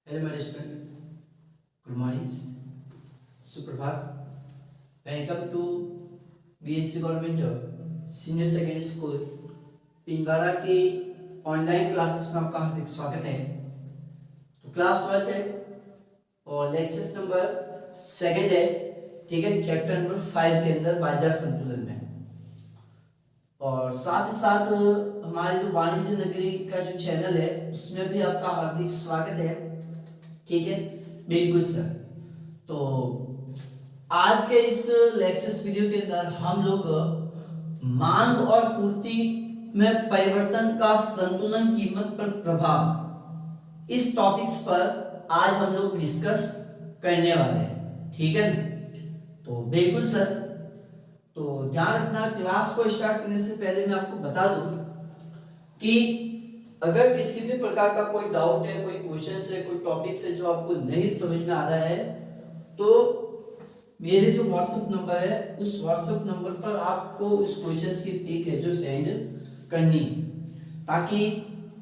Hello मेरे student, good morning, सुप्रभात। Welcome to BSc government senior secondary school Pingwara के online classes में आपका हार्दिक स्वागत है। तो क्लास 12 है और लेक्चर्स नंबर सेकंड है, ठीक है। चैप्टर नंबर 5 के अंदर बाजार संतुलन में, और साथ ही साथ हमारे जो वाणिज्य नगरी का जो चैनल है उसमें भी आपका हार्दिक स्वागत है, ठीक है। बिल्कुल सर। तो आज के इस लेक्चर्स वीडियो के अंदर हम लोग मांग और पूर्ति में परिवर्तन का संतुलन कीमत पर प्रभाव, इस टॉपिक्स पर आज हम लोग डिस्कस करने वाले हैं, ठीक है। तो बिल्कुल सर, तो ध्यान रखना। क्लास को स्टार्ट करने से पहले मैं आपको बता दूं कि अगर किसी भी प्रकार का कोई डाउट है, कोई क्वेश्चन है, कोई टॉपिक है जो आपको नहीं समझ में आ रहा है, तो मेरे जो व्हाट्सएप नंबर है उस व्हाट्सएप नंबर पर आपको उस क्वेश्चन की पिक है जो सेंड करनी है, ताकि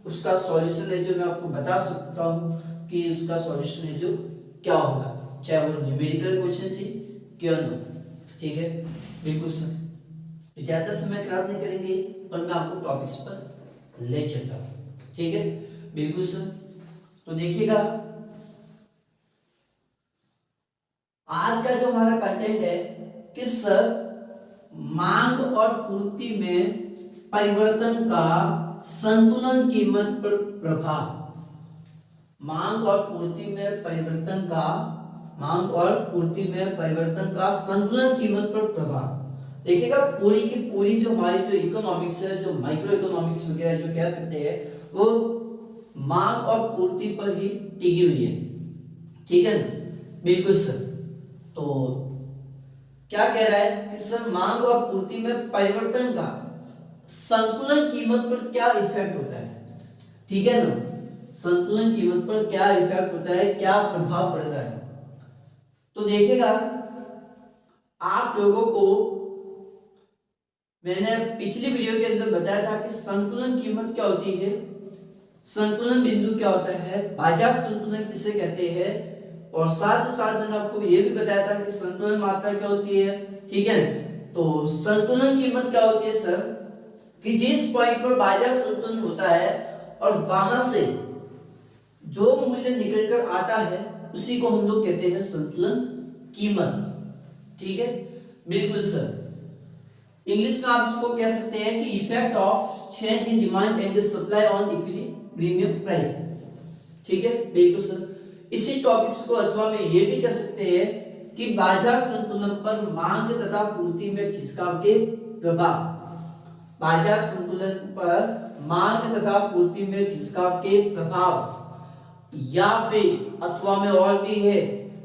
उसका सॉल्यूशन है जो मैं आपको बता सकता हूँ कि उसका सॉल्यूशन है जो क्या होगा, चाहे वो न्यूमेरिकल क्वेश्चन ही क्यों ना, ठीक है। बिल्कुल सर। ज्यादा समय खराब नहीं करेंगे और मैं आपको टॉपिक्स पर ले चलता हूँ, ठीक है। बिल्कुल सर। तो देखिएगा, आज का जो हमारा कंटेंट है कि सर मांग और पूर्ति में परिवर्तन का संतुलन कीमत पर प्रभाव। मांग और पूर्ति में परिवर्तन का संतुलन कीमत पर प्रभाव। देखिएगा, पूरी की पूरी जो हमारी जो इकोनॉमिक्स है, जो माइक्रो इकोनॉमिक्स वगैरह जो कह सकते हैं, वो मांग और पूर्ति पर ही टिकी हुई है, ठीक है ना। बिल्कुल सर। तो क्या कह रहा है कि सर मांग और पूर्ति में परिवर्तन का संतुलन कीमत पर क्या इफेक्ट होता है, ठीक है ना। संतुलन कीमत पर क्या इफेक्ट होता है, क्या प्रभाव पड़ता है। तो देखिएगा, आप लोगों को मैंने पिछली वीडियो के अंदर बताया था कि संतुलन कीमत क्या होती है, संतुलन बिंदु क्या होता है, बाजार संतुलन किसे कहते हैं, और साथ ही साथ मैंने आपको ये भी बताया था कि संतुलन मात्रा क्या होती है, ठीक है। तो संतुलन कीमत क्या होती है सर, कि जिस पॉइंट पर बाजार संतुलन होता है और वहां से जो मूल्य निकल कर आता है उसी को हम लोग कहते हैं संतुलन कीमत, ठीक है। बिल्कुल सर। इंग्लिश में आप इसको कह सकते हैं कि effect of change in demand and supply on equilibrium price, ठीक है। बिल्कुल सर। इसी टॉपिक्स को अथवा में ये भी कह सकते हैं कि बाजार संतुलन पर मांग तथा पूर्ति में खिंचाव के प्रभाव। बाजार संतुलन पर मांग तथा पूर्ति में खिंचाव के प्रभाव, या फिर अथवा में और भी है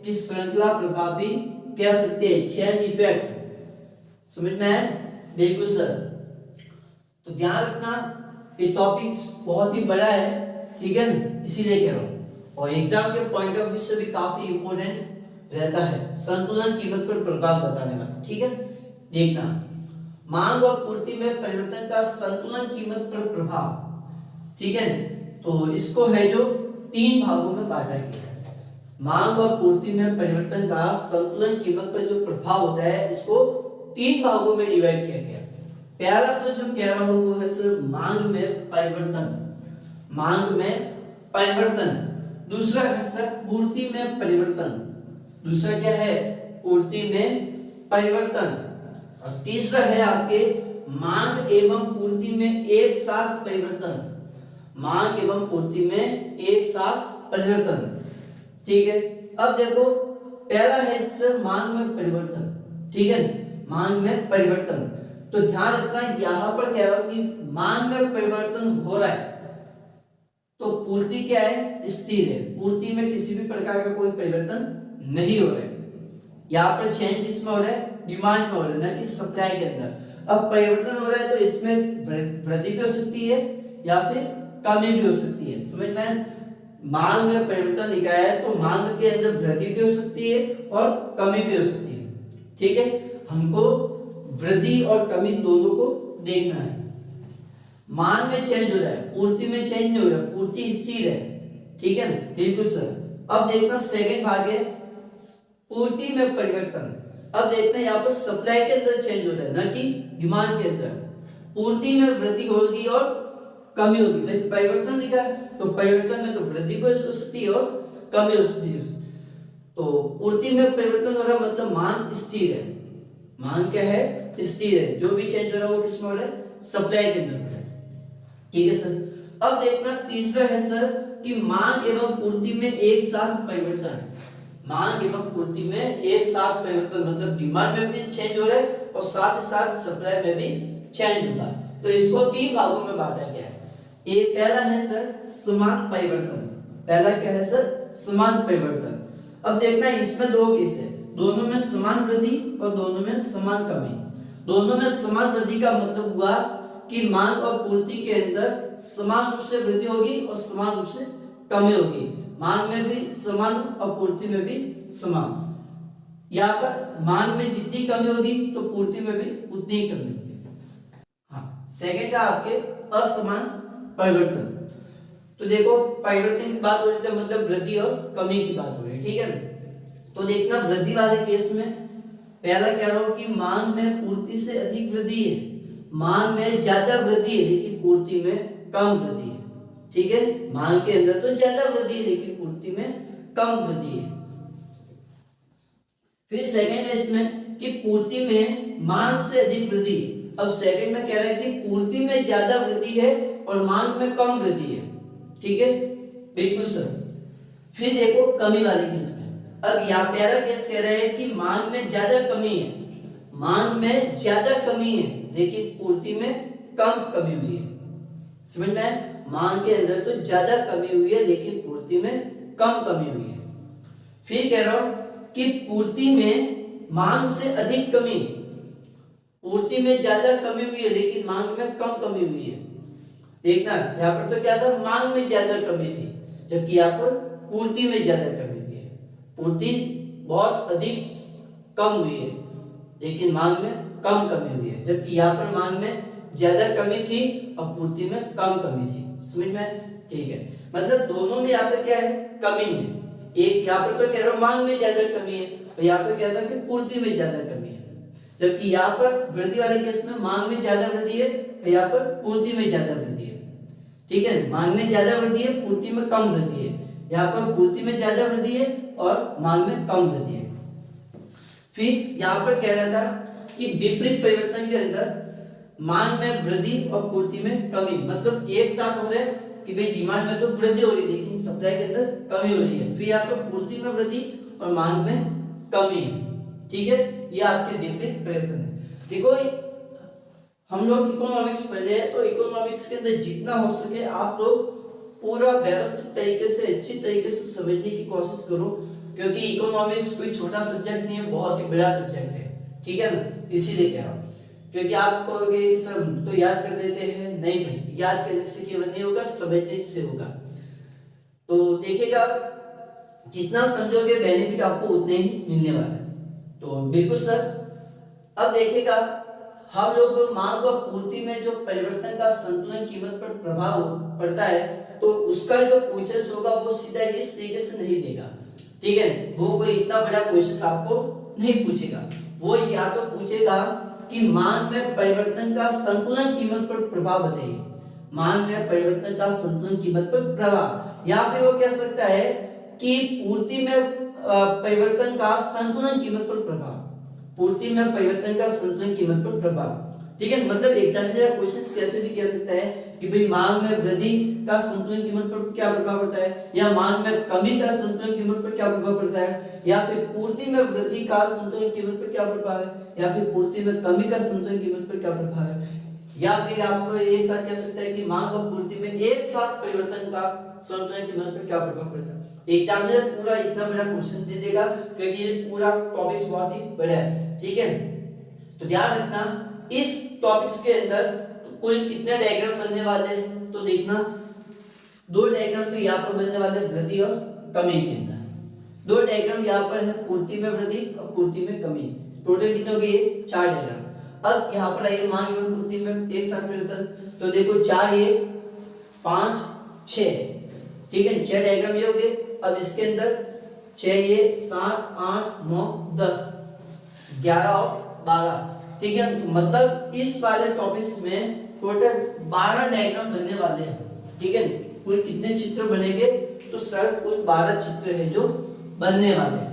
कि श्रृंखला प्रभाव भी कह सकते हैं, चेन इफेक्ट। समझ में है? बिल्कुल सर। तो ध्यान रखना, ये टॉपिक्स बहुत ही बड़ा है, ठीक है ना, इसीलिए कह रहा हूं, और एग्जाम के पॉइंट ऑफ व्यू से भी काफी इंपॉर्टेंट रहता है संतुलन कीमत पर प्रभाव बताने वाला, ठीक है। देखना, मांग और पूर्ति में परिवर्तन का संतुलन कीमत पर प्रभाव, ठीक है। तो इसको है जो 3 भागों में बांटा गया है। मांग और पूर्ति में परिवर्तन का संतुलन कीमत पर जो प्रभाव होता है, इसको 3 भागों में डिवाइड किया गया। पहला तो जो कह रहा हूं वो है सर मांग में परिवर्तन, मांग में परिवर्तन। दूसरा है सर पूर्ति में परिवर्तन, दूसरा क्या है, पूर्ति में परिवर्तन। और तीसरा है आपके मांग एवं पूर्ति में एक साथ परिवर्तन, मांग एवं पूर्ति में एक साथ परिवर्तन, ठीक है। अब देखो, पहला है सर मांग में परिवर्तन, ठीक है, मांग में परिवर्तन। तो ध्यान रखना, यहां पर कह रहा हूं कि मांग में परिवर्तन हो रहा है तो पूर्ति क्या है, स्थिर है। पूर्ति में किसी भी प्रकार का कोई परिवर्तन नहीं हो रहा है। यहाँ पर चेंज किसमें हो रहा है, डिमांड में हो रहा है, ना कि सप्लाई के अंदर। अब परिवर्तन हो रहा है तो इसमें वृद्धि भी हो सकती है या फिर कमी भी हो सकती है। समझ में? मांग में परिवर्तन लिखा है तो मांग के अंदर वृद्धि भी हो सकती है और कमी भी हो सकती है, ठीक है। हमको वृद्धि और कमी दोनों को देखना है। मांग में चेंज हो रहा है, पूर्ति में चेंज नहीं हो रहा है, पूर्ति स्थिर है, ठीक है ना। बिल्कुल सर। अब देखना सेकंड भाग है पूर्ति में परिवर्तन। अब देखते हैं यहाँ पर सप्लाई के अंदर चेंज हो रहा है, ना कि डिमांड के अंदर। पूर्ति में वृद्धि होगी और कमी होगी। भाई परिवर्तन लिखा है तो परिवर्तन में तो वृद्धि भी हो सकती है और कमी हो सकती है। तो पूर्ति में परिवर्तन हो रहा है मतलब मांग स्थिर है। मांग क्या है? स्थिर है। जो भी चेंज हो रहा है वो किसमें हो रहा है? सप्लाई के अंदर हो रहा है। ठीक है सर। अब देखना तीसरा है सर कि मांग एवं पूर्ति में एक साथ परिवर्तन। मांग एवं पूर्ति में एक साथ परिवर्तन मतलब डिमांड में भी चेंज हो रहा है और साथ ही साथ सप्लाई में भी चेंज होगा। तो इसको तीन भागों में बांटा गया है। एक पहला है सर समान परिवर्तन। पहला क्या है सर? समान परिवर्तन। अब देखना इसमें दो केस है, दोनों में समान वृद्धि और दोनों में समान कमी। दोनों में समान वृद्धि का मतलब हुआ कि मांग और पूर्ति के अंदर समान रूप से वृद्धि होगी और समान रूप से कमी होगी। मांग में भी समान और पूर्ति में भी समान। यहाँ पर मांग में जितनी कमी होगी तो पूर्ति में भी उतनी ही कमी होगी। हाँ, सेकंड है आपके असमान परिवर्तन। तो देखो परिवर्तन की बात हो रही है मतलब वृद्धि और कमी की बात हो रही है, ठीक है। तो देखना वृद्धि वाले केस में पहला कह रहा हूं कि मांग में पूर्ति से अधिक वृद्धि है। मांग में ज्यादा वृद्धि है लेकिन पूर्ति में कम वृद्धि है। ठीक है, मांग के अंदर तो ज्यादा वृद्धि है लेकिन पूर्ति में कम वृद्धि है। फिर सेकंड है इसमें कि पूर्ति में मांग से अधिक वृद्धि। अब सेकंड में कह रहा है कि पूर्ति में ज्यादा वृद्धि है और मांग में कम वृद्धि है। ठीक है, बिल्कुल सर। फिर देखो कमी वाले केस में। अब यहाँ पहला केस कह रहा है कि मांग में ज्यादा कमी है। मांग में ज्यादा कमी है लेकिन पूर्ति में कम कमी हुई है। समझ में आया? मांग के अंदर तो ज्यादा कमी हुई है लेकिन पूर्ति में कम कमी हुई है। फिर कह रहा हूं कि पूर्ति में मांग से अधिक कमी। पूर्ति में ज्यादा कमी हुई है लेकिन मांग में कम कमी हुई है। देखना यहाँ पर तो क्या था? मांग में ज्यादा कमी थी जबकि यहाँ पर पूर्ति में ज्यादा कमी हुई है। पूर्ति बहुत अधिक कम हुई है लेकिन मांग में कम कमी हुई है, जबकि यहाँ पर मांग में ज्यादा कमी थी और पूर्ति में कम कमी थी। समझ में? ठीक है, मतलब दोनों में यहाँ पर क्या है? कमी है। एक यहाँ पर तो कह रहा हूं मांग में ज्यादा कमी है और यहाँ पर क्या था कि पूर्ति में ज्यादा कमी है। जबकि यहाँ पर वृद्धि वाले केस में मांग में ज्यादा वृद्धि है और यहाँ पर पूर्ति में ज्यादा वृद्धि है। ठीक है, मांग में ज्यादा वृद्धि है, पूर्ति में कम वृद्धि है। यहाँ पर पूर्ति में ज्यादा वृद्धि है और मांग में कम वृद्धि है। फिर यहाँ पर कह रहा था कि विपरीत परिवर्तन के अंदर मांग में वृद्धि और पूर्ति में कमी, मतलब एक साथ हो रहा है कि भाई डिमांड में तो वृद्धि हो रही है लेकिन सप्लाई के अंदर कमी हो रही है। फिर यहाँ पर पूर्ति में वृद्धि और मांग में कमी है। ठीक है, ये आपके विपरीत परिवर्तन है। देखो हम लोग इकोनॉमिक्स पढ़ रहे हैं तो इकोनॉमिक्स के अंदर जितना हो सके आप लोग पूरा व्यवस्थित तरीके से अच्छी तरीके से समझने की कोशिश करो, क्योंकि इकोनॉमिक्स कोई छोटा सब्जेक्ट नहीं है, बहुत ही बड़ा सब्जेक्ट है। ठीक है ना, इसीलिए कह रहा हूँ। क्योंकि आप कहोगे कि सर तो याद कर देते हैं, नहीं भाई, याद करने से केवल नहीं होगा, समझने से होगा। तो देखिएगा जितना समझोगे बेनिफिट आपको उतने ही मिलने वाला है। तो बिल्कुल सर। अब देखिएगा हम लोग मांग और पूर्ति में जो परिवर्तन का संतुलन कीमत पर प्रभाव पड़ता है तो उसका जो क्वेश्चन होगा वो सीधा इस तरीके से नहीं देगा। ठीक है, वो कोई इतना बड़ा क्वेश्चन आपको नहीं पूछेगा। वो या तो पूछेगा कि मांग में परिवर्तन का संतुलन कीमत पर प्रभाव बताइए। मांग में परिवर्तन का संतुलन कीमत पर प्रभाव, या फिर वो कह सकता है कि पूर्ति में परिवर्तन का संतुलन कीमत पर प्रभाव। पूर्ति में परिवर्तन का संतुलन कीमत पर प्रभाव। ठीक है, मतलब एग्जामिनर क्वेश्चंस कैसे भी कह सकता है कि भाई मांग में वृद्धि का संतुलन कीमत पर क्या प्रभाव पड़ता है, या मांग में कमी का संतुलन कीमत पर क्या प्रभाव पड़ता है, या फिर पूर्ति में वृद्धि का संतुलन कीमत पर क्या प्रभाव है, या फिर पूर्ति में कमी का संतुलन कीमत पर क्या प्रभाव है, या फिर आप एक साथ कह सकते हैं कि मांग और पूर्ति में एक साथ परिवर्तन का संतुलन कीमत पर क्या प्रभाव पड़ता है। एग्जामिनर पूरा इतना बड़ा क्वेश्चन दे देगा क्योंकि ये पूरा टॉपिक्स बहुत ही बड़ा है। ठीक है, तो ध्यान रखना इस टॉपिक्स के अंदर कुल कितने डायग्राम बनने वाले हैं। तो देखना 2 डायग्राम तो यहाँ पर बनने वाले वृद्धि और कमी के अंदर, 2 डायग्राम यहाँ पर है पूर्ति में वृद्धि और पूर्ति में कमी। टोटल कितने हो गए? 4 डायग्राम। अब यहाँ पर आइए मांग एवं पूर्ति में एक साथ परिवर्तन। तो देखो 4 ये 5 6, ठीक है, 6 डायग्राम ये हो गए। अब इसके अंदर 6 7 8 9 10 11 और 12, ठीक है। मतलब इस वाले टॉपिक्स में टोटल 12 डायग्राम बनने वाले हैं, ठीक है। कुल कितने चित्र बनेंगे, तो सर कुल 12 चित्र है जो बनने वाले हैं,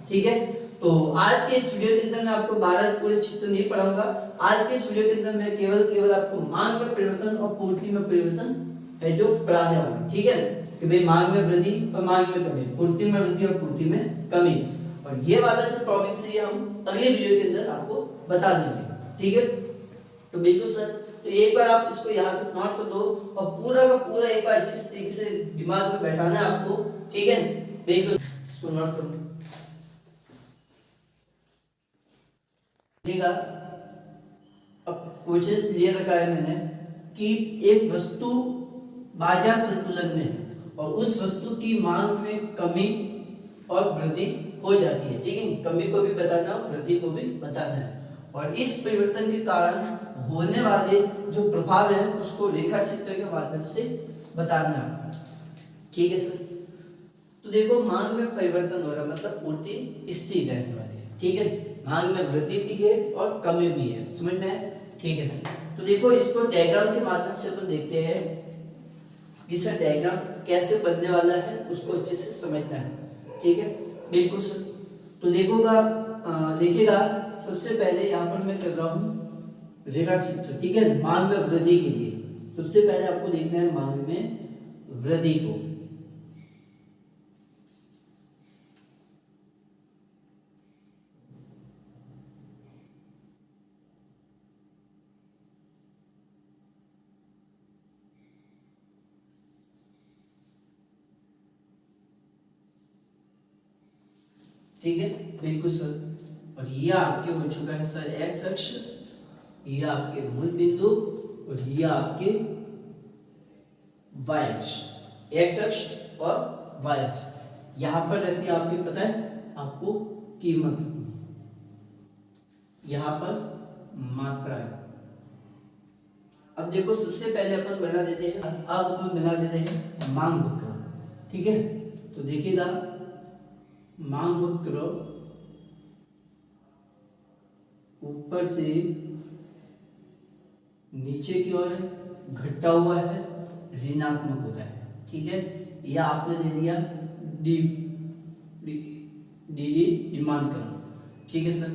ठीक है। तो आज के इस वीडियो के अंदर मैं आपको 12 पूरे चित्र नहीं पढ़ाऊंगा। आज के इस वीडियो के अंदर मैं केवल आपको मांग में परिवर्तन और पूर्ति में परिवर्तन है जो पढ़ाने वाला हूं, ठीक है। कि भाई मांग में वृद्धि और मांग में कमी, पूर्ति में वृद्धि और पूर्ति में कमी, और ये वाला जो टॉपिक है ये हम अगले वीडियो के अंदर आपको बता देंगे, ठीक है। तो बिल्कुल सर, तो एक बार आप इसको यहाँ तक नोट कर दो और पूरा का पूरा एक बार अच्छी तरीके से दिमाग में बैठाना है आपको, ठीक है। बिल्कुल इसको नोट करो, ठीक है। अब क्वेश्चन क्लियर रखा है मैंने कि एक वस्तु बाजार संतुलन में है और उस वस्तु की मांग में कमी और वृद्धि हो जाती है, ठीक है। कमी को भी बताना, वृद्धि को भी बताना है, और इस परिवर्तन के कारण होने वाले जो प्रभाव है उसको रेखा चित्र के माध्यम से बताना है, ठीक है सर। तो देखो मांग में परिवर्तन हो रहा है मतलब पूर्ति स्थिर रहने वाली है, ठीक है। मांग में वृद्धि भी है और कमी भी है, समझ में है, ठीक है सर। तो देखो इसको डायग्राम के माध्यम से अपन देखते हैं कि सर डायग्राम कैसे बनने वाला है, उसको अच्छे से समझना है, ठीक है। बिल्कुल सर। तो देखिएगा सबसे पहले यहाँ पर मैं कर रहा हूँ रेखा चित्र, ठीक है। मांग में वृद्धि के लिए सबसे पहले आपको देखना है मांग में वृद्धि को, ठीक है। बिल्कुल सर। और ये आपके हो चुका है सर एक्स अक्ष, ये आपके मूल बिंदु और ये आपके वाई अक्ष, एक्स अक्ष और वाई अक्ष। यहां पर रहती है आपके, पता है आपको, कीमत, यहां पर मात्रा है। अब देखो सबसे पहले अपन बना देते हैं, अब अपन बना देते हैं मांग वक्र, ठीक है। तो देखिएगा मांग वक्र ऊपर से नीचे की ओर घटता हुआ है, ऋणात्मक होता है, ठीक है। यह आपने दे दिया डी डिमांड कर, ठीक है सर।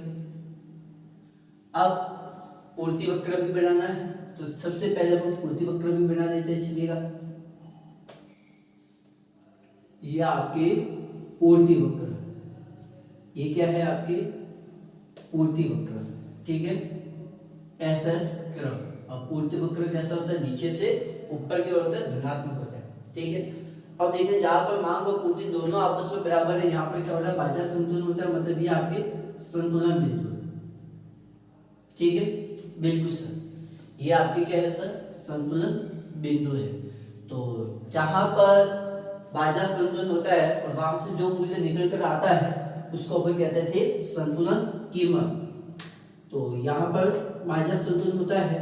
अब पूर्ति वक्र भी बनाना है, तो सबसे पहले अपन पूर्ति वक्र भी बना देते हैं, चलिएगा। यह आपके पूर्ति वक्र, ये क्या है आपके पूर्ति वक्र, ठीक है, एस एस कर्व। और पूर्ति वक्र कैसा होता है, नीचे से ऊपर की ओर होता है, धनात्मक होता है, ठीक है। अब देखिए जहां पर मांग और पूर्ति दोनों आपस में बराबर है, यहाँ पर क्या हो रहा है, बाजार संतुलन होता है, मतलब ये आपके संतुलन बिंदु है, ठीक है। बिल्कुल सर, ये आपके क्या है सर, संतुलन बिंदु है। तो जहां पर बाजार संतुलन होता है और वहां से जो मूल्य निकल कर आता है उसको अपन कहते थे संतुलन कीमत। तो यहाँ पर बाजार संतुलन होता है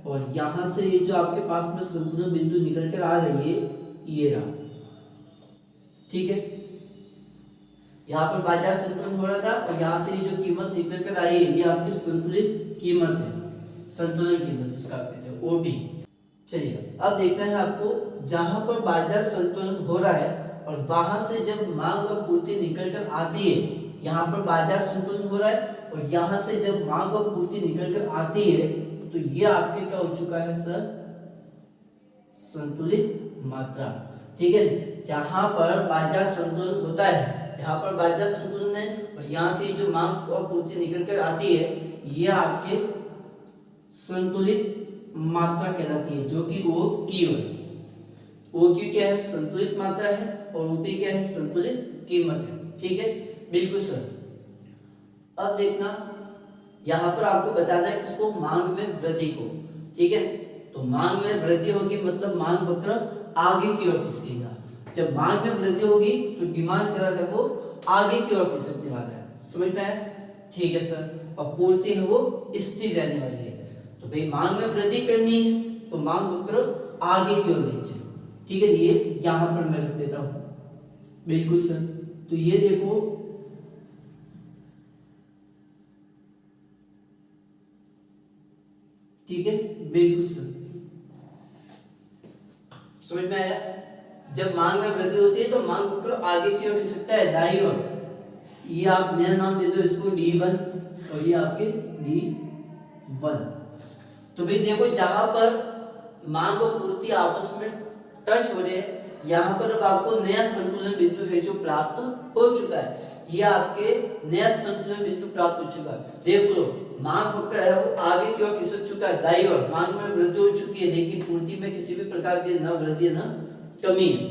और यहाँ से ये जो आपके पास में संतुलन बिंदु निकल कर आ रही है, ये रहा, ठीक है। यहाँ पर बाजार संतुलन हो रहा था और यहाँ से ये जो कीमत निकल कर आई है, ये आपकी संतुलित कीमत है, संतुलन कीमत जिसका कहते हैं ओपी। चलिए अब देखना है आपको, जहां पर बाजार संतुलन हो रहा है और वहां से जब मांग और पूर्ति निकल कर आती है, यहाँ पर बाजार संतुलन हो रहा है और यहाँ से जब मांग और पूर्ति निकल कर आती है, तो ये आपके क्या हो चुका है सर, संतुलित मात्रा, ठीक है। जहां पर बाजार संतुलन होता है, यहाँ पर बाजार संतुलन है और यहाँ से जो मांग और पूर्ति निकल कर आती है, ये आपके संतुलित मात्रा कहलाती है, जो कि ओ क्यू है। ओ क्यू क्या है, संतुलित मात्रा है, और ओपी क्या है, संतुलित कीमत है, ठीक है। बिल्कुल सर। अब देखना यहाँ पर आपको बताना है किसको, मांग में वृद्धि को, ठीक है। तो मांग में वृद्धि होगी मतलब मांग वक्र आगे की ओर खिसकेगा। जब मांग में वृद्धि होगी तो डिमांड कर्व है वो आगे की ओर खिसकने वाला है, समझ में आया, ठीक है सर। और पूर्ति है वो स्थिर रहने वाली है। तो भाई मांग में वृद्धि करनी है तो मांग वक्र आगे की ओर लीजिए, ठीक है। ये यहाँ पर मैं रख देता हूँ, बिल्कुल सर। तो ये देखो, ठीक है, बिल्कुल सर, समझ में आया। जब मांग में वृद्धि होती है तो मांग वक्र आगे की ओर खिसक सकता है, दाईं ओर। ये आप नया नाम दे दो इसको D1 और ये आपके D1। तो भाई देखो, जहां पर मांग और पूर्ति आपस में टच हो रहे हैं, यहाँ पर अब आपको नया संतुलन बिंदु है जो प्राप्त हो चुका है। ये आपके नया संतुलन बिंदु प्राप्त हो चुका है। देख लो, मांग वक्र है वो आगे की ओर खिसक चुका है, दाईं ओर। मांग में वृद्धि हो चुकी है, लेकिन पूर्ति में किसी भी प्रकार की न वृद्धि न कमी है,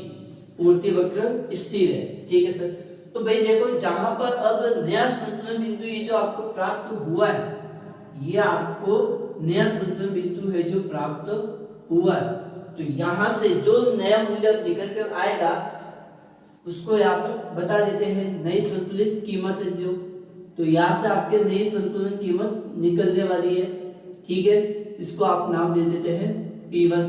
पूर्ति वक्र स्थिर है। ठीक है सर। तो भाई देखो, जहां पर अब नया संतुलन बिंदु ये जो आपको प्राप्त हुआ है, ये आपको नया संतुलन बिंदु है जो प्राप्त हुआ है, तो यहां से जो नया मूल्य निकल कर आएगा उसको यहाँ पर बता देते हैं नई संतुलित कीमत है जो। तो यहाँ से आपके नई संतुलन कीमत निकलने वाली है। ठीक है, इसको आप नाम दे देते हैं P1।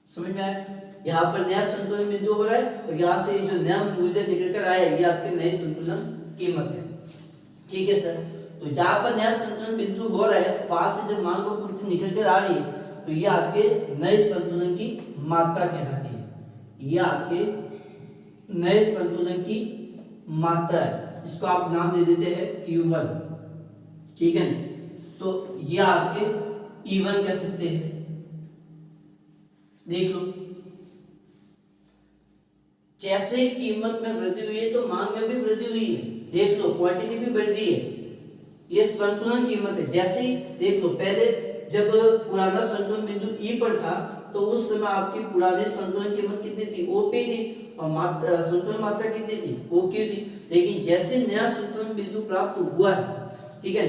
समझ में आया। यहाँ पर नया संतुलन बिंदु हो रहा है और यहाँ से जो नया मूल्य निकल कर आया ये आपके नए संतुलन कीमत है। ठीक है सर। तो जहां पर नया संतुलन बिंदु हो रहा है वहां से जब मांग और पूर्ति निकल कर आ रही है तो ये आपके नए संतुलन की मात्रा कहलाती है। ये आपके नए संतुलन की मात्रा है, इसको आप नाम दे देते हैं Q1। ठीक है, तो ये आपके E1 कह सकते हैं। देख लो, जैसे कीमत में वृद्धि हुई है तो मांग में भी वृद्धि हुई है। देख लो, क्वांटिटी भी बढ़ रही है, ये संतुलन कीमत है। जैसे ही देख लो, पहले जब पुराना संतुलन बिंदु E पर था तो उस समय आपकी पुरानी संतुलन कीमत कितनी थी, OP थी, और संतुलन मात्रा कितनी थी, OQ थी। लेकिन जैसे नया संतुलन बिंदु प्राप्त हुआ है, ठीक है,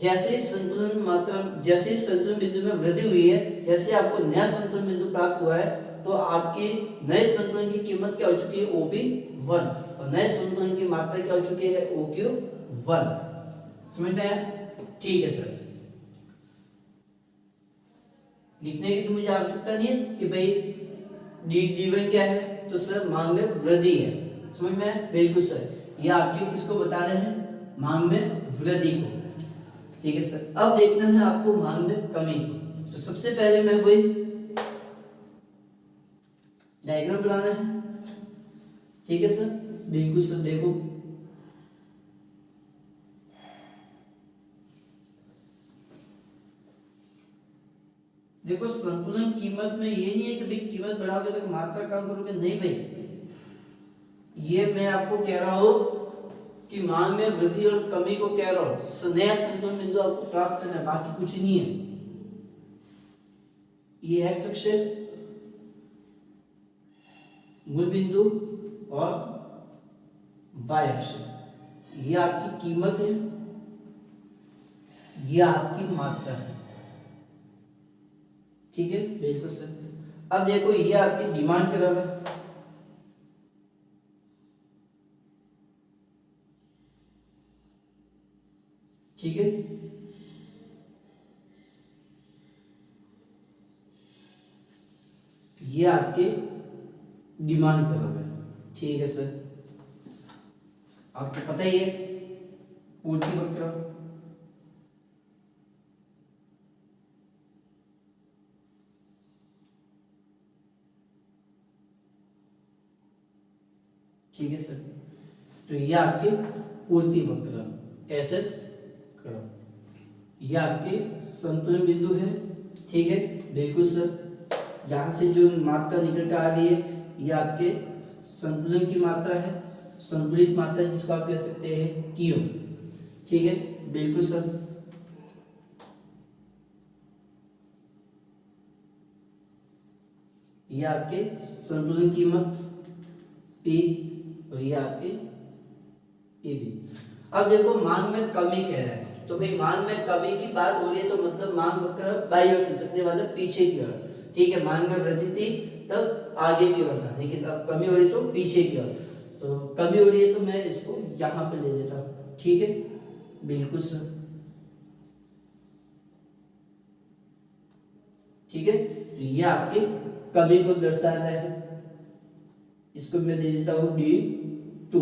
जैसे संतुलन मात्रा, जैसे संतुलन बिंदु में वृद्धि हुई है, जैसे आपको नया संतुलन बिंदु प्राप्त हुआ है तो आपकी नए संतुलन की कीमत क्या हो चुकी है, OP1, और नए संतुलन की मात्रा क्या हो चुकी है, OQ1। समझ में आया। ठीक है सर, लिखने की तो मुझे आवश्यकता नहीं है कि भाई D1 क्या है, तो सर मांग में वृद्धि है। समझ में आया। बिल्कुल सर, ये आपके किसको बता रहे हैं, मांग में वृद्धि को। ठीक है सर। अब देखना है आपको मांग में कमी। तो सबसे पहले मैं वही डायग्राम बनाना है। ठीक है सर। बिल्कुल सर। देखो, देखो संतुलन कीमत में ये नहीं है कि भाई कीमत बढ़ाओगे तो मात्रा कम करोगे, नहीं भाई, ये मैं आपको कह रहा हूं कि मांग में वृद्धि और कमी को कह रहा हूं। नया संतुलन बिंदु आपको प्राप्त करना है, बाकी कुछ नहीं है। ये एक्स अक्ष है, मूल बिंदु, और वाई अक्ष, ये आपकी कीमत है, ये आपकी मात्रा है। ठीक है, बिल्कुल सर। अब देखो, ये आपकी डिमांड कर्व है। ठीक है, ये आपके डिमांड कर्व है। ठीक है सर, आपको पता ही है पूर्ति वक्र। ठीक है सर। तो ये आपके पूर्ति वक्र, SS कर्व, ये आपके संतुलन बिंदु है। ठीक है, बिल्कुल सर। यहाँ से जो मात्रा निकल कर आ रही है ये आपके संतुलन की मात्रा है, संतुलित मात्रा, जिसको आप कह सकते हैं Q। ठीक है, बिल्कुल सर। ये आपके संतुलन कीमत P और ये आपके AB। अब देखो, मांग में कमी कह रहा है, तो भाई मांग में कमी की बात हो रही है तो मतलब मांग वक्र बाईं ओर खिसकने वाला, पीछे की ओर। ठीक है, मांग में वृद्धि थी तब आगे की ओर था, लेकिन अब कमी हो रही तो पीछे की ओर। तो कमी हो रही है तो मैं इसको यहाँ पे ले लेता हूँ। ठीक है, बिल्कुल सर। ठीक है, तो ये आपके कमी को दर्शा रहा है। इसको मैं दे देता हूं D2,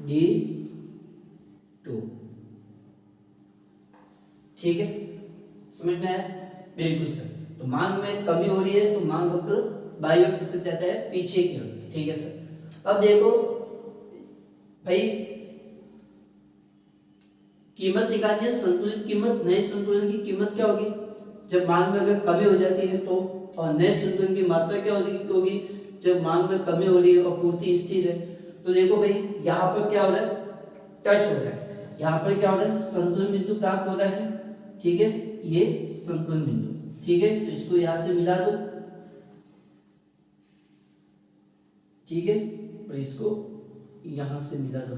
D2, ठीक है, समझ में आया? बिल्कुल सर। तो मांग में कमी हो रही है तो मांग वक्र बाई ओर खिसक जाता है पीछे की ओर, ठीक है सर। अब देखो भाई, कीमत निकालनी है, संतुलित कीमत। नए संतुलन की कीमत क्या होगी जब मांग में अगर कमी हो जाती है तो, और नए संतुलन की मात्रा क्या होगी जब मांग में कमी हो रही है और पूर्ति स्थिर है। तो देखो भाई, यहाँ पर क्या हो रहा है, टच हो रहा है, यहाँ पर क्या हो रहा है, संतुलन बिंदु प्राप्त हो रहा है, ठीक है, ये संतुलन बिंदु, ठीक है। तो इसको यहां से मिला दो, ठीक है, और इसको यहां से मिला दो,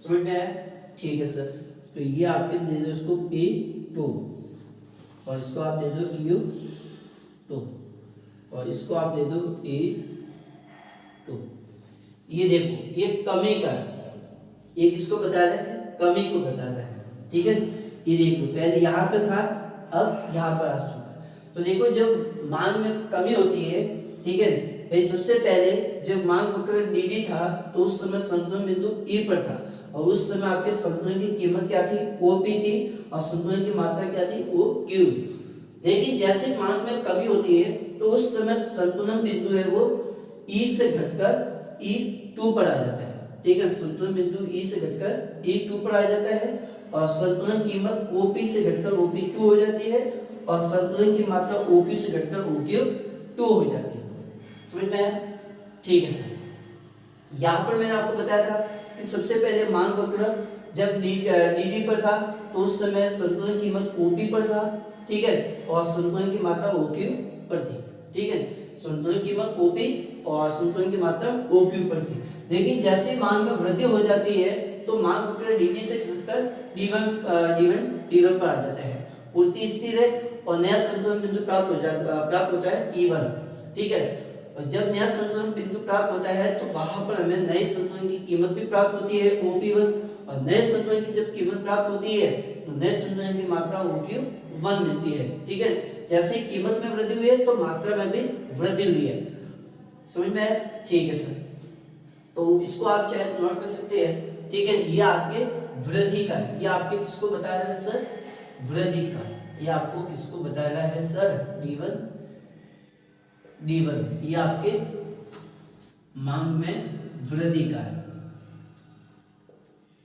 समझ में आया? ठीक है सर। तो ये आपके दे दो इसको P2 और इसको आप दे दो Q2 और इसको आप दे दो A2। ये देखो, ये कमी का, ये किसको बता रहा है, कमी को बता रहा है, ठीक है। ये देखो, पहले यहाँ पे था, अब यहाँ पर आ चुका। तो देखो, जब मांग में कमी होती है, ठीक है भाई, सबसे पहले जब मांग वक्र DD था तो उस समय संतुलन बिंदु E पर था, और उस समय आपके संतुलन की कीमत क्या थी, OP थी, और संतुलन की मात्रा क्या थी, OQ। लेकिन जैसे मांग में कमी होती है तो उस समय संतुलन बिंदु है वो E से घटकर E2 पर आ जाता है, ठीक है। संतुलन बिंदु E से घटकर E2 पर आ जाता है, और संतुलन कीमत OP से घटकर OP2 हो जाती है, और संतुलन की मात्रा OQ से घटकर OQ2 हो जाती है, समझ में आया? ठीक है सर। यहाँ पर मैंने आपको बताया था कि सबसे पहले मांग वक्र जब DD पर था तो उस समय संतुलन कीमत OP पर था, ठीक है, और संतुलन की मात्रा OQ पर थी, ठीक है। संतुलन कीमत OP और संतुलन की मात्रा OQ पर थी। लेकिन जैसे मांग में वृद्धि हो जाती है तो मांग वक्र DD से खिसककर D1 पर आ जाता है, पूर्ति स्थिर है, और नया संतुलन बिंदु प्राप्त होता है E1, ठीक है। और जब नया संतुलन बिंदु प्राप्त होता है तो वहां पर हमें नए संतुलन की कीमत भी प्राप्त होती है OP1, और नए संतुलन की जब कीमत प्राप्त होती है तो नए संतुलन की मात्रा OQ1 मिलती है, ठीक है। जैसे कीमत में वृद्धि हुई है तो मात्रा में भी वृद्धि हुई है, समझ में आया? ठीक है सर। तो इसको आप चाहे नोट कर सकते हैं, ठीक है। ये आपके वृद्धि का, ये आपके किसको बता रहा है सर, वृद्धि का। ये आपको किसको बता रहा है सर, D1, ये आपके मांग में वृद्धि का है,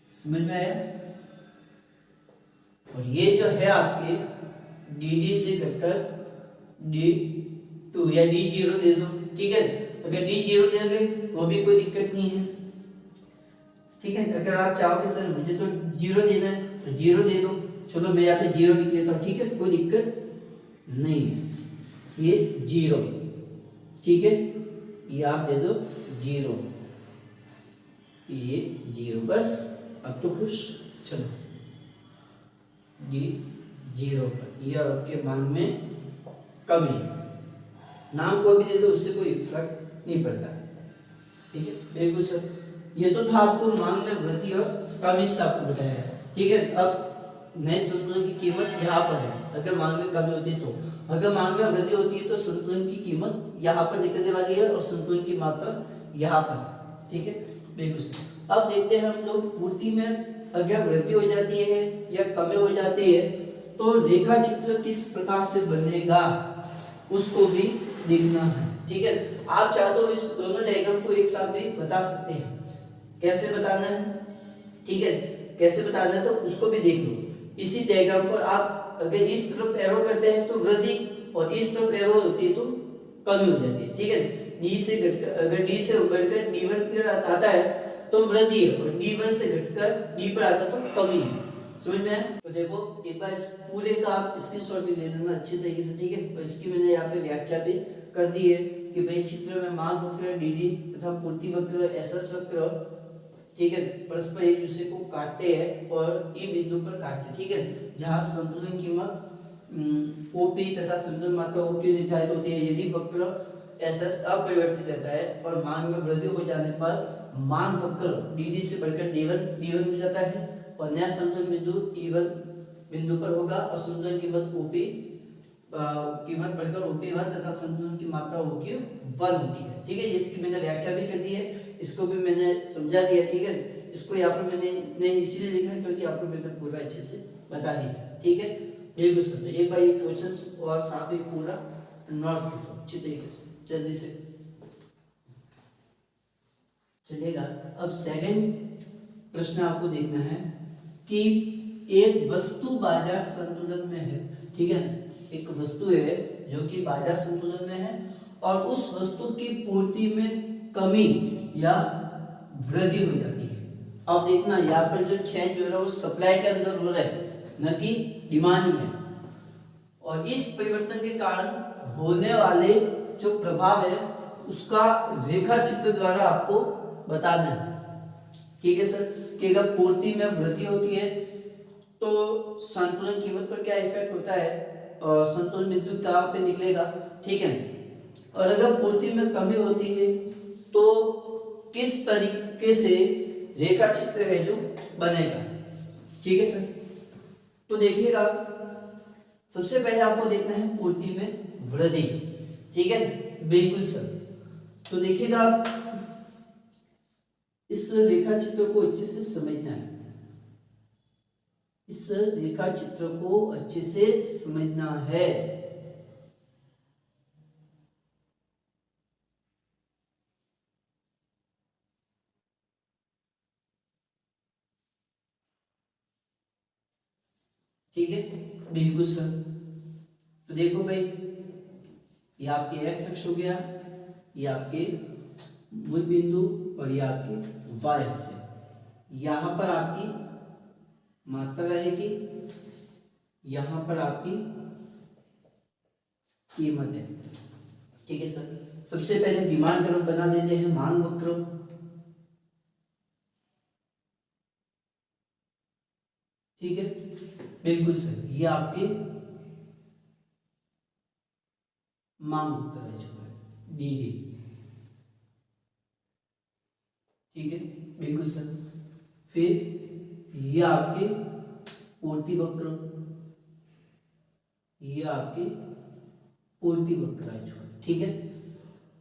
समझ में आया? और ये जो है आपके DD से घटकर D2 या D0 दे दो, ठीक है। अगर D0 दे दोगे तो भी कोई दिक्कत नहीं है, ठीक है। अगर आप चाहोगे सर मुझे तो 0 देना है तो 0 दे दो, चलो मैं यहाँ पे 0 लिख लेता हूँ, ठीक है, कोई दिक्कत नहीं है। ये 0, ठीक है, ये आप दे दो 0, ये 0, बस अब तो खुश। चलो D0 पर ये आपके मांग में कमी, नाम कोई भी दे दो उससे कोई फर्क नहीं पड़ता, ठीक है, बिल्कुल सर। ये तो था आपको मांग में वृद्धि और कमी से आपको बताया है, ठीक है। अब नए संतुलन की कीमत यहाँ पर है, अगर मांग में कमी होती है तो, अगर मांग में वृद्धि होती है तो संतुलन की कीमत यहाँ पर निकलने वाली है और संतुलन की मात्रा यहाँ पर, ठीक है, बिल्कुल सर। अब देखते हैं हम लोग पूर्ति में अगर वृद्धि हो जाती है या कमी हो जाती है तो रेखा चित्र किस प्रकार से बनेगा उसको भी लिखना है, ठीक है। आप चाहे तो इस दोनों डायग्राम को एक साथ भी बता सकते हैं, कैसे बताना है, ठीक है, कैसे बताना है तो उसको भी देख लो। इसी डायग्राम पर आप अगर इस तरफ एरो करते हैं तो वृद्धि, और इस तरफ एरो होती है तो कमी हो जाती है, ठीक है। डी से घटकर, अगर डी से बढ़कर D1 पर आता है तो वृद्धि है, और D1 से घटकर D पर आता तो कमी है, समझ में आया? तो देखो एक बार इस पूरे का आप स्क्रीनशॉट ले लेना अच्छी तरीके से, ठीक है। और इसकी मैंने यहाँ पे व्याख्या भी कर दी है कि भाई चित्र में मांग वक्र DD तथा पूर्ति वक्र SS वक्र, ठीक है, परस्पर एक दूसरे को काटते हैं और ई बिंदु पर काटते हैं, ठीक है, जहाँ संतुलन कीमत OP तथा संतुलन मात्रा OQ निर्धारित होती है। यदि वक्र SS अपरिवर्तित रहता है और मांग में वृद्धि हो जाने पर मांग वक्र DD से बढ़कर D1 हो जाता है, और नया संतुलन बिंदु E1 बिंदु पर होगा, और संतुलन कीमत OP कीमत बढ़कर OP1 तथा संतुलन की मात्रा OQ1 होती है। ठीक है, इसकी मैंने व्याख्या भी कर दी है, इसको भी मैंने समझा दिया। ठीक है, इसको यहाँ पर मैंने इतने इसीलिए लिखा है क्योंकि आपको मैंने पूरा अच्छे से बता दिया। ठीक है, बिल्कुल समझो। एक बार ये क्वेश्चन और साथ ही पूरा नोट करो अच्छी तरीके से, जल्दी से चलेगा। अब सेकंड प्रश्न आपको देखना है कि एक वस्तु बाजार संतुलन में है। ठीक है, एक वस्तु है जो कि बाजार संतुलन में है और उस वस्तु की पूर्ति में कमी या वृद्धि हो जाती है। अब देखना यहाँ पर जो चेंज हो रहा है वो सप्लाई के अंदर हो रहा है, न कि डिमांड में। और इस परिवर्तन के कारण होने वाले जो प्रभाव है उसका रेखा चित्र द्वारा आपको बताना है। ठीक है सर, कि अगर पूर्ति में वृद्धि होती है तो संतुलन कीमत पर क्या इफेक्ट होता है और संतुलन बिंदु कहाँ पे निकलेगा। ठीक है, और अगर पूर्ति में कमी होती है तो किस तरीके से रेखा चित्र है जो बनेगा। ठीक है सर, तो देखिएगा सबसे पहले आपको देखना है पूर्ति में वृद्धि। ठीक है, बिल्कुल सर। तो देखिएगा इस रेखा चित्र को अच्छे से समझना है, इस रेखा चित्र को अच्छे से समझना है। ठीक है, बिल्कुल सर। तो देखो भाई, ये आपके एक्स अक्ष हो गया, ये आपके मूल बिंदु और ये आपके वाई अक्ष है। यहां पर आपकी मात्रा रहेगी, यहां पर आपकी कीमत है। ठीक है सर, सबसे पहले डिमांड कर्व बना देते हैं, मांग वक्र। ठीक है, बिल्कुल सर, ये आपके मांग वक्र है जो है DD। ठीक है, बिल्कुल सर। फिर ये आपके पूर्ति वक्र, ये आपके पूर्ति वक्र है जो। ठीक है,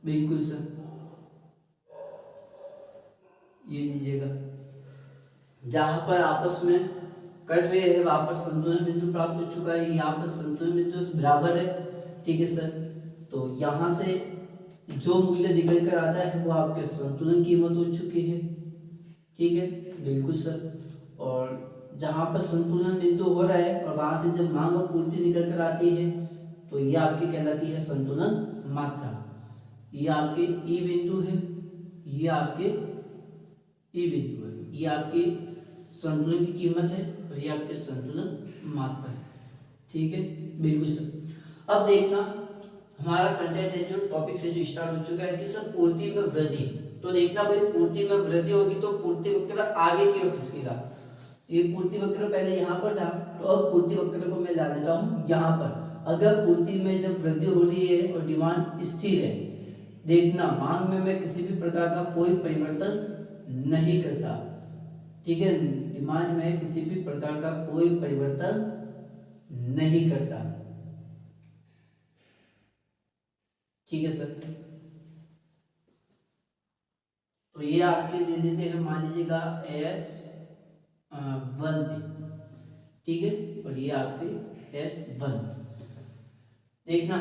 बिल्कुल सर, ये लीजिएगा। जहां पर आपस में कट रहे हैं वहां पर संतुलन बिंदु प्राप्त हो चुका है, यहाँ पर संतुलन बिंदु बराबर है। ठीक है सर, तो यहाँ से जो मूल्य निकल कर आता है वो आपके संतुलन कीमत हो चुकी है। ठीक है, बिल्कुल सर। और जहाँ पर संतुलन बिंदु हो रहा है और वहां से जब मांग और पूर्ति निकल कर आती है तो ये आपकी कहलाती है संतुलन मात्रा। ये आपके ई बिंदु है, ये आपके ई बिंदु है, ये आपके संतुलन की कीमत है और ये आपके संतुलन मात्रा है। ठीक है, बिल्कुल सर। अब देखना हमारा कंटेंट है जो टॉपिक से जो स्टार्ट हो चुका है कि सर पूर्ति में वृद्धि। तो देखना भाई, पूर्ति में वृद्धि होगी तो पूर्ति वक्र आगे की ओर खिसकेगा। ये पूर्ति वक्र पहले यहाँ पर था, तो अब पूर्ति वक्र को मैं ला देता हूँ यहाँ पर। अगर पूर्ति में जब वृद्धि हो रही है और डिमांड स्थिर है, देखना मांग में मैं किसी भी प्रकार का कोई परिवर्तन नहीं करता। ठीक है, डिमांड में किसी भी प्रकार का कोई परिवर्तन नहीं करता। ठीक है सर, तो ये आपके दे देते हैं, मान लीजिएगा S1 पे। ठीक है, और ये आपके S1। देखना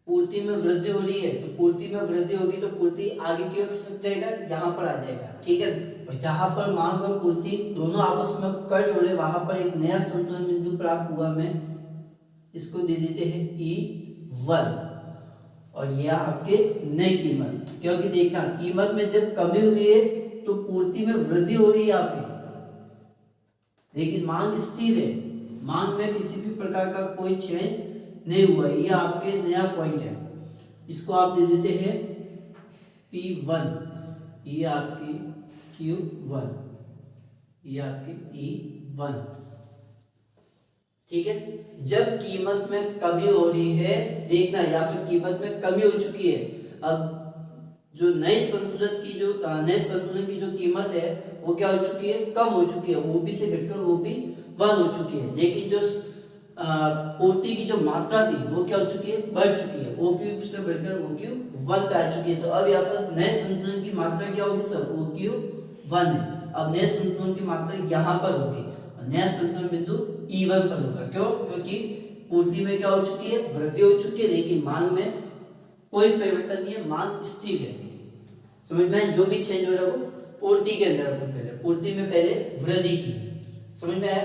पूर्ति में वृद्धि हो रही है तो पूर्ति में वृद्धि होगी तो पूर्ति आगे की ओर खिसक जाएगा, यहाँ पर आ जाएगा। ठीक है, और जहां पर मांग और पूर्ति दोनों आपस में कट हो रहे वहां पर एक नया संतुलन बिंदु प्राप्त हुआ, मैं इसको दे देते हैं E1 और यह आपके नई कीमत। क्योंकि देखना कीमत में जब कमी हुई है तो पूर्ति में वृद्धि हो रही है यहाँ पे, लेकिन मांग स्थिर है, मांग में किसी भी प्रकार का कोई चेंज नहीं हुआ। ये आपके नया पॉइंट है, इसको आप दे देते हैं P1, ये आपके Q1, ये आपके E1। ठीक है, जब कीमत में कमी हो रही है, देखना यहाँ पर कीमत में कमी हो चुकी है। अब जो नए संतुलन की जो कीमत है वो क्या हो चुकी है, कम हो चुकी है, OP से घटकर OP1 हो चुकी है। लेकिन जो पूर्ति की जो मात्रा थी वो क्या हो चुकी है, बढ़ चुकी है, ओ क्यूब से बढ़कर ओ क्यूब 1 पे आ चुकी है। तो अब यहाँ पर नए संतुलन की मात्रा क्या होगी सर, ओ क्यूब 1 है। अब नए संतुलन की मात्रा यहाँ पर होगी, नया संतुलन बिंदु E1 पर होगा। क्यों? क्योंकि पूर्ति में क्या हो चुकी है, वृद्धि हो चुकी है, लेकिन मांग में कोई परिवर्तन नहीं है, मांग स्थिर है। समझ में? जो भी चेंज हो रहा है वो पूर्ति के अंदर अपन कर रहे हैं, पूर्ति में पहले वृद्धि की। समझ में आया?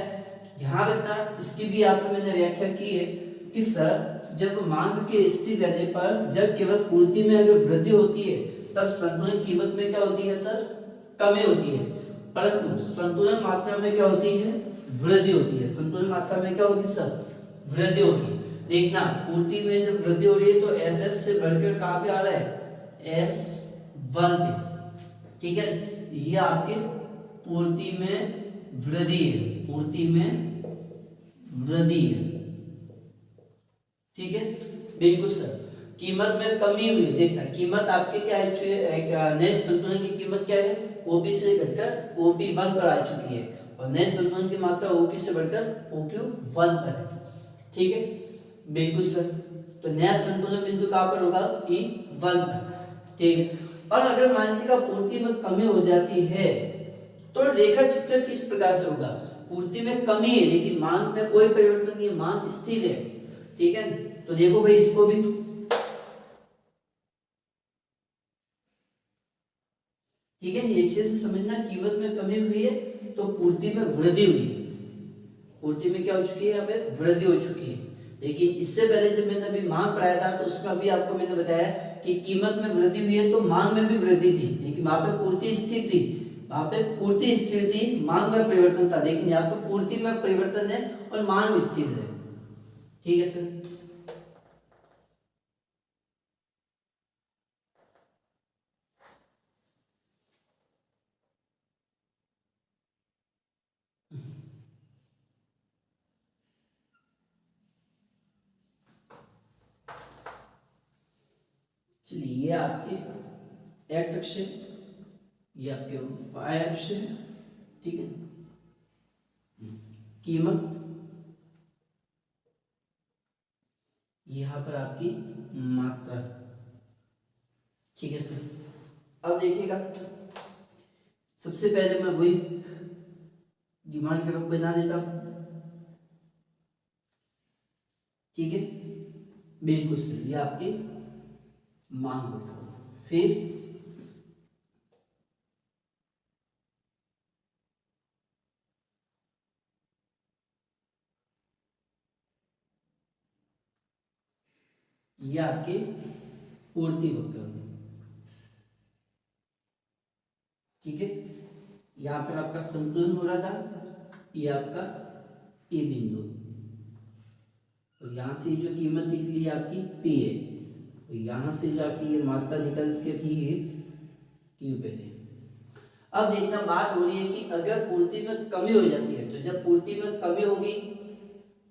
ध्यान रखना, इसकी भी आपको मैंने व्याख्या की है कि सर जब मांग के स्थिर रहने पर जब केवल पूर्ति में अगर वृद्धि होती है तब संतुलन कीमत में क्या होती है सर, कमी होती है, परंतु संतुलन मात्रा में क्या होती है, वृद्धि होती है। संतुलन मात्रा में क्या होगी सर, वृद्धि होगी। देखना पूर्ति में जब वृद्धि हो रही है तो एस एस से बढ़कर कहां पे आ रहा है, S1 पे। ठीक है, ये आपके पूर्ति में वृद्धि है, पूर्ति में वृद्धि है। ठीक है, बिल्कुल सर। कीमत में कमी हुई है, देखना कीमत आपके क्या है, नए संतुलन की कीमत क्या है, OP से घटकर OP1 पर आ चुकी है, और नए संतुलन की मात्रा OP से बढ़कर OQ1 पर है। ठीक है, बिल्कुल सर। तो नया संतुलन बिंदु कहां पर होगा, E1 पर। ठीक है, और अगर मान लीजिएगा पूर्ति में कमी हो जाती है तो रेखा चित्र किस प्रकार से होगा, पूर्ति में कमी है लेकिन मांग में कोई परिवर्तन नहीं है, मांग स्थिर है। ठीक है, तो देखो भाई इसको भी, ठीक है, ये अच्छे से समझना, कीमत में कमी हुई है तो पूर्ति में वृद्धि हुई है, पूर्ति में क्या हो चुकी है, यहाँ पे वृद्धि हो चुकी है। लेकिन इससे पहले जब मैंने अभी मांग पढ़ाया था तो उसमें अभी आपको मैंने बताया कि कीमत में वृद्धि हुई है तो मांग में भी वृद्धि थी, लेकिन वहां पे पूर्ति स्थिर थी, वहां पे पूर्ति स्थिर थी, मांग में परिवर्तन था। लेकिन यहाँ पे पूर्ति में परिवर्तन है और मांग स्थिर है। ठीक है सर। चलिए, ये आपके एक्स अक्ष है, ये आपके वाई अक्ष है। ठीक है, कीमत यहां पर आपकी मात्रा। ठीक है सर। अब देखिएगा, सबसे पहले मैं वही डिमांड ग्राफ बना देता हूं। ठीक है, बिल्कुल सर, ये आपकी मांग होता है। फिर ये आपके पूर्ति वक्र। ठीक है, यहां पर आपका संतुलन हो रहा था, ये आपका ए बिंदु, और यहां से जो कीमत दिख रही है आपकी P है, और यहां से जो आपकी ये मात्रा निकल के थी ये Q पे थी। अब देखना बात हो रही है कि अगर पूर्ति में कमी हो जाती है तो जब पूर्ति में कमी होगी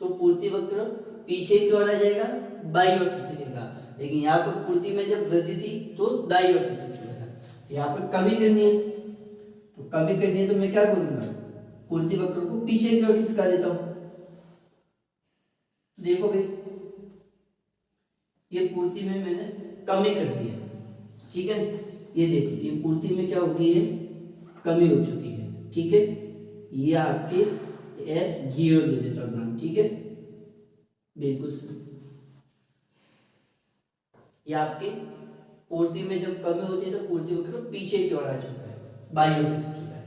तो पूर्ति वक्र पीछे की ओर आ जाएगा, बाई ओर खिसकेगा। लेकिन यहाँ पर पूर्ति में जब वृद्धि थी तो दाई ओर खिसकेगा। तो यहाँ पर कमी करनी है, तो कमी करनी है तो मैं क्या करूंगा, पूर्ति वक्र को पीछे की ओर खिसका देता हूं। तो देखो भाई, ये पूर्ति में मैंने कमी कर दी है। ठीक है, ये देखो, ये पूर्ति में क्या हो गई है, कमी हो चुकी है। ठीक है, ये आपके S0 दे देता हूं नाम। ठीक है, बिल्कुल ये आपके पूर्ति में जब कमी होती है तो पूर्ति वक्र पीछे की ओर आ चुका है, बाई ओर खिसक चुका है।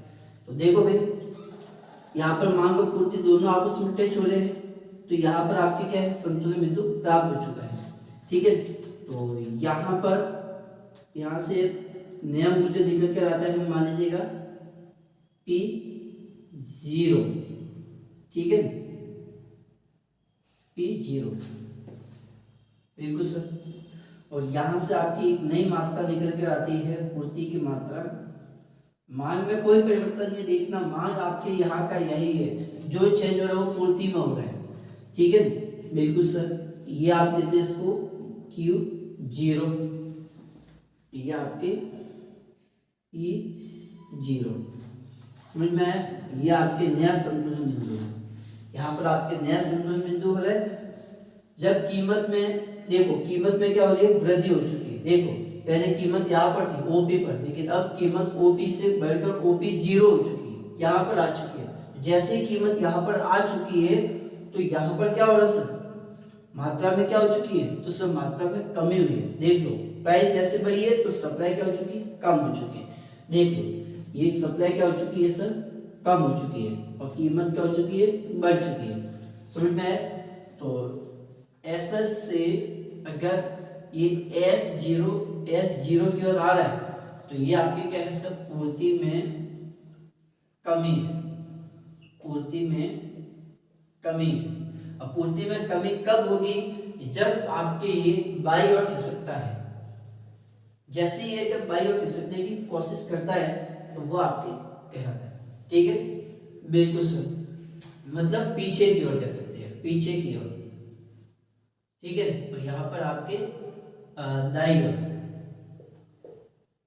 तो देखो भाई, यहाँ पर मांग और पूर्ति दोनों आपस में टच हो रहे हैं, तो यहाँ पर आपके क्या है, संतुलन बिंदु प्राप्त हो चुका है। ठीक है, तो यहाँ पर यहाँ से नया मूल्य निकल कर आता है, मान लीजिएगा P0। ठीक है, P0, बिल्कुल सर। और यहां से आपकी एक नई मात्रा निकल कर आती है, पूर्ति की मात्रा। मांग में कोई परिवर्तन नहीं, देखना मांग आपके यहाँ का यही है, जो चेंज हो रहा है वो पूर्ति में हो रहा है। ठीक है, बिल्कुल सर। ये आप देते हैं इसको Q0, ये आपके E0। समझ में आया? ये आपके नया संतुलन बिंदु है। यहाँ पर आपके नया संतुलन बिंदु हो रहा है जब कीमत में, देखो कीमत में क्या हो रही है, वृद्धि हो चुकी है। देखो पहले कीमत यहाँ पर थी ओपी पर, लेकिन अब कीमत ओपी से बढ़कर ओपी 0 हो चुकी है, यहाँ पर आ चुकी है। जैसे कीमत यहाँ पर आ चुकी है तो यहाँ पर क्या हो रहा है सर, मात्रा में क्या हो चुकी है, तो सब मात्रा में कमी हुई है। देख लो प्राइस जैसे बढ़ी है तो सप्लाई क्या हो चुकी है, कम हो चुकी है। देख लो ये सप्लाई क्या हो चुकी है सर, कम हो चुकी है, और कीमत क्या हो चुकी है, बढ़ चुकी है। समझ में आया? तो ऐसा से अगर ये S0 की ओर आ रहा है तो ये आपके क्या है सर, पूर्ति में कमी है, पूर्ति में कमी है। अब पूर्ति में कमी कब होगी, जब आपके ये बाई ओर खिसकता है। जैसे ये जब बाई ओर खिसकने की कोशिश करता है तो वो आपके कहलाता है। ठीक है, बिल्कुल सर, मतलब पीछे की ओर कह सकते हैं, पीछे की ओर। ठीक है, और यहाँ पर आपके दाई ओर,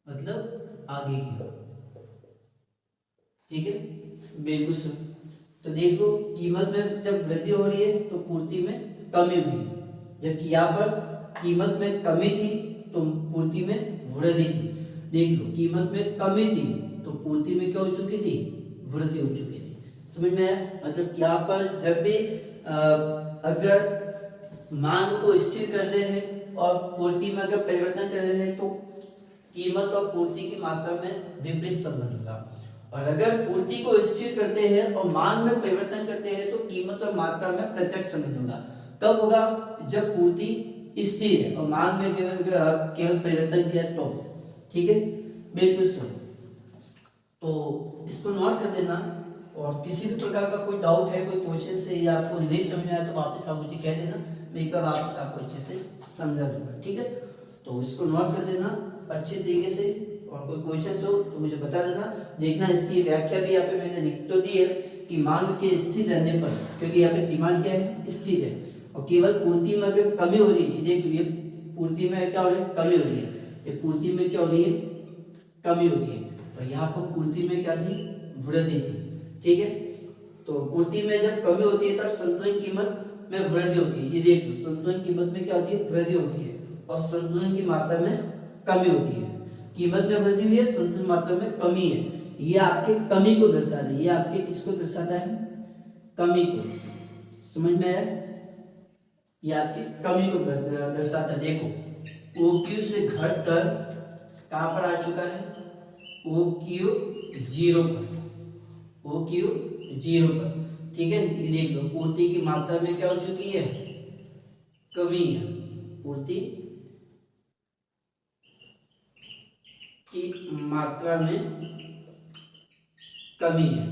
मतलब आगे की ओर। ठीक है, बिल्कुल सर। तो देखो कीमत में जब वृद्धि हो रही है तो पूर्ति में कमी हुई, जबकि यहाँ पर कीमत में कमी थी तो पूर्ति में वृद्धि थी। देख लो कीमत में कमी थी तो पूर्ति में क्या हो चुकी थी, वृद्धि हो चुकी थी। समझ में आया? मतलब यहाँ पर जब भी अगर मांग को स्थिर कर रहे हैं और पूर्ति में अगर परिवर्तन कर रहे हैं तो कीमत और पूर्ति की मात्रा में विपरीत संबंध होगा। और अगर पूर्ति को स्थिर करते हैं और मांग में परिवर्तन करते हैं तो कीमत और मात्रा में प्रत्यक्ष संबंध होगा। कब होगा, जब पूर्ति स्थिर है और मांग में केवल परिवर्तन किया तो। ठीक है, बिल्कुल सही। तो इसको नोट कर देना, और किसी भी प्रकार का कोई डाउट है, कोई क्वेश्चन से या आपको नहीं समझ आया तो वापस आप मुझे कह देना, मैं एक बार वापस आपको अच्छे से समझा दूंगा। ठीक है, तो इसको नोट कर देना अच्छे तरीके से, और कोई क्वेश्चन हो तो मुझे बता देना। देखना इसकी व्याख्या भी यहाँ पे मैंने लिख तो दी है कि मांग के स्थिर रहने पर, क्योंकि यहाँ पे डिमांड क्या है, स्थिर है, और केवल पूर्ति में अगर कमी हो रही है, देखो ये पूर्ति में क्या हो रही है, कमी हो रही है, ये पूर्ति में क्या हो रही है, कमी हो रही है, और यहाँ पर पूर्ति में क्या थी, वृद्धि थी। ठीक है, तो पूर्ति में जब कमी होती है तब संतुलन कीमत में वृद्धि होती है। ये देखो संतुलन कीमत में क्या होती है, वृद्धि होती है, और संतुलन की मात्रा में कमी होती है। कीमत में वृद्धि हुई है, संतुलन मात्रा में कमी है। ये आपके कमी को दर्शाता है, ये आपके किसको दर्शाता है, कमी को। समझ में आया? ये आपकी कमी को दर्शाता है। देखो OQ से घटकर कहां पर आ चुका है, OQ 0 पर, OQ 0 पर। ठीक है, ये देख लो पूर्ति की मात्रा में क्या हो चुकी है, कमी है, पूर्ति की मात्रा में कमी है।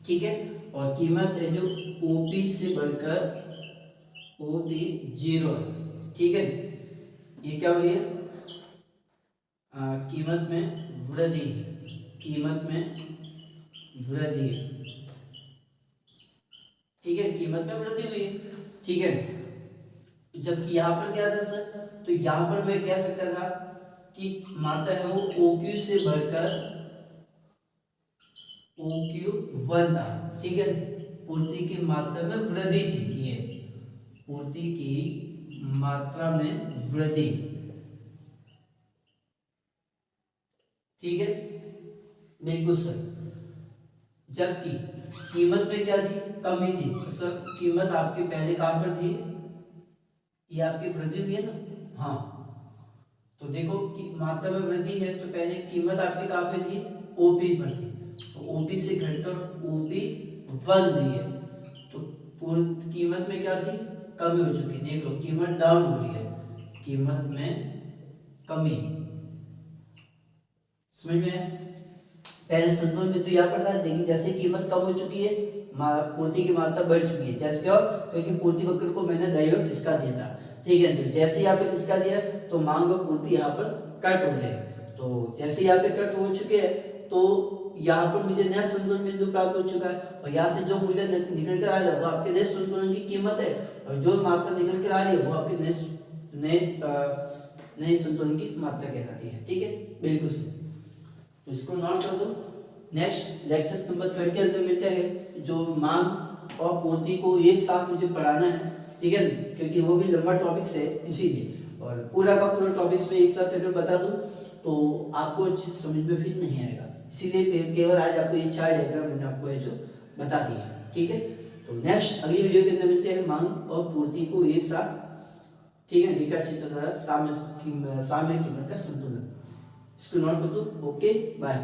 ठीक है, और कीमत है जो OP से बढ़कर OP 0 है। ठीक है, ये क्या हो रही है, कीमत में वृद्धि, कीमत में वृद्धि। ठीक है, कीमत में वृद्धि हुई। ठीक है, जबकि यहाँ पर क्या था सर, तो यहाँ पर मैं कह सकता था कि मात्रा है वो OQ से बढ़कर OQ1 था। ठीक है, पूर्ति की मात्रा में वृद्धि थी, ये पूर्ति की मात्रा में वृद्धि। ठीक है, बिल्कुल सर। जबकि कीमत में क्या थी, कमी थी। सर कीमत आपकी पहले कहां पर थी, ये आपकी वृद्धि हुई है ना, हाँ, तो देखो कि मात्रा में वृद्धि है तो पहले कीमत आपकी कहां पे थी, OP पर थी, तो OP से घटकर OP1 हुई है, तो पूर्ण कीमत में क्या थी, कमी हो चुकी। देख लो कीमत डाउन हो रही है, कीमत में कमी। समझ में? पहले संतुलन बिंदु यहाँ पर था, लेकिन जैसे कीमत कम हो चुकी है, पूर्ति की मात्रा बढ़ चुकी है। जैसे क्यों, क्योंकि पूर्ति वक्र को मैंने दाईं ओर खिसका दिया था। ठीक है, तो जैसे यहाँ पे खिसका दिया तो मांग और पूर्ति यहाँ पर कट हो रहे हैं। तो जैसे यहाँ पे कट हो चुके हैं तो यहाँ पर मुझे नया संतुलन बिंदु प्राप्त हो चुका है, और यहाँ से जो मूल्य निकल कर आ रहा है वो आपके नए संतुलन की कीमत है, और जो मात्रा निकल कर आ रही है वो आपके नए संतुलन की मात्रा कहलाती है। ठीक है, बिल्कुल सही। तो इसको नोट कर दो। नेक्स्ट लेक्चर नंबर 3 के अंदर मिलते हैं, जो मांग और पूर्ति को एक साथ मुझे पढ़ाना है, ठीक है, क्योंकि वो भी लंबा टॉपिक्स है इसीलिए, और पूरा का पूरा टॉपिक्स में एक साथ अगर बता दूं तो आपको अच्छी समझ में फिर नहीं आएगा, इसीलिए केवल आज आपको ये 4 डायग्राम मैंने आपको है जो बता दिए, ठीक है। तो नेक्स्ट अगली वीडियो के अंदर मिलते हैं मांग और पूर्ति को एक साथ, ठीक है, रेखा चित्र द्वारा साम्य कीमत का संतुलन। इसको नोट कर दो। Okay bye.